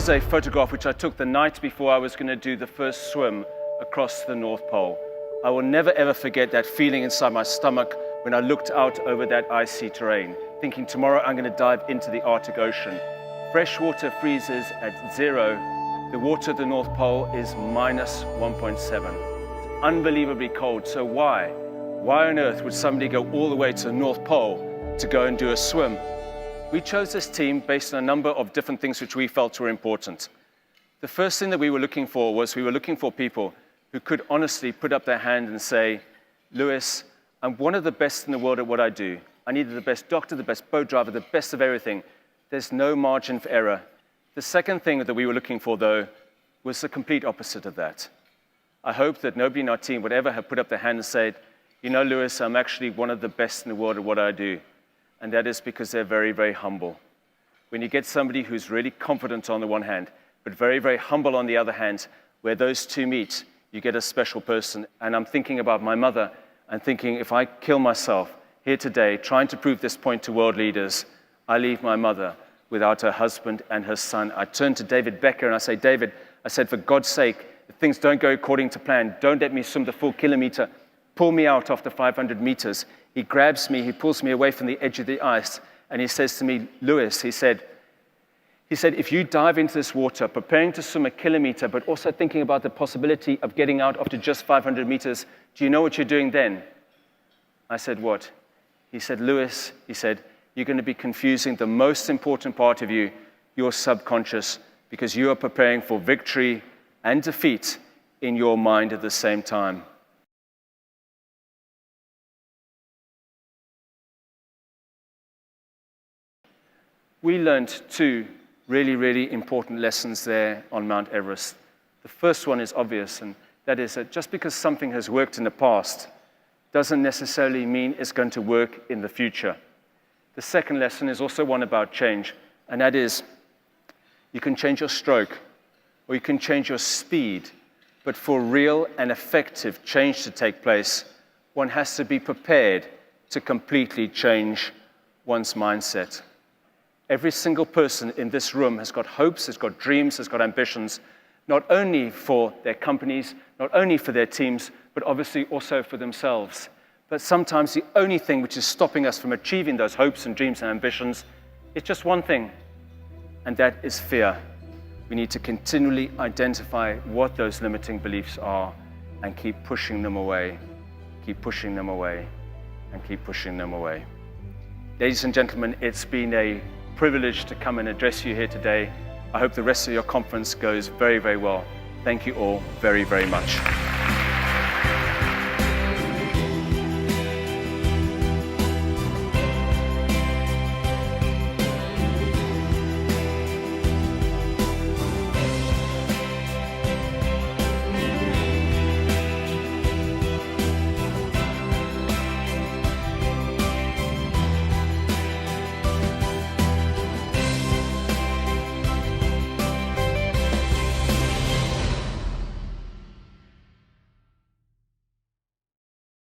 is a photograph which I took the night before I was going to do the first swim across the North Pole. I will never ever forget that feeling inside my stomach when I looked out over that icy terrain, thinking tomorrow I'm going to dive into the Arctic Ocean. Fresh water freezes at 0. The water at the North Pole is minus 1.7. It's unbelievably cold. So why? Why on earth would somebody go all the way to the North Pole to go and do a swim? We chose this team based on a number of different things which we felt were important. The first thing that we were looking for was we were looking for people who could honestly put up their hand and say, Lewis, I'm one of the best in the world at what I do. I'm either the best doctor, the best boat driver, the best of everything. There's no margin for error. The second thing that we were looking for, though, was the complete opposite of that. I hope that nobody in our team would ever have put up their hand and said, you know, Lewis, I'm actually one of the best in the world at what I do. And that is because they're very, very humble. When you get somebody who's really confident on the one hand, but very, very humble on the other hand, where those two meet, you get a special person. And I'm thinking about my mother and thinking, if I kill myself here today, trying to prove this point to world leaders, I leave my mother without her husband and her son. I turn to David Becker and I say, David, I said, for God's sake, if things don't go according to plan, don't let me swim the full kilometer. Pull me out after 500 meters. He grabs me, he pulls me away from the edge of the ice, and he says to me, Lewis, he said, if you dive into this water, preparing to swim a kilometer, but also thinking about the possibility of getting out after just 500 meters, do you know what you're doing then? I said, what? He said, Lewis, he said, you're going to be confusing the most important part of you, your subconscious, because you are preparing for victory and defeat in your mind at the same time. We learned two really, really important lessons there on Mount Everest. The first one is obvious, and that is that just because something has worked in the past doesn't necessarily mean it's going to work in the future. The second lesson is also one about change, and that is you can change your stroke or you can change your speed, but for real and effective change to take place, one has to be prepared to completely change one's mindset. Every single person in this room has got hopes, has got dreams, has got ambitions, not only for their companies, not only for their teams, but obviously also for themselves. But sometimes the only thing which is stopping us from achieving those hopes and dreams and ambitions is just one thing, and that is fear. We need to continually identify what those limiting beliefs are and keep pushing them away, keep pushing them away, and keep pushing them away. Ladies and gentlemen, it's been a privilege to come and address you here today. I hope the rest of your conference goes very, very well. Thank you all very, very much.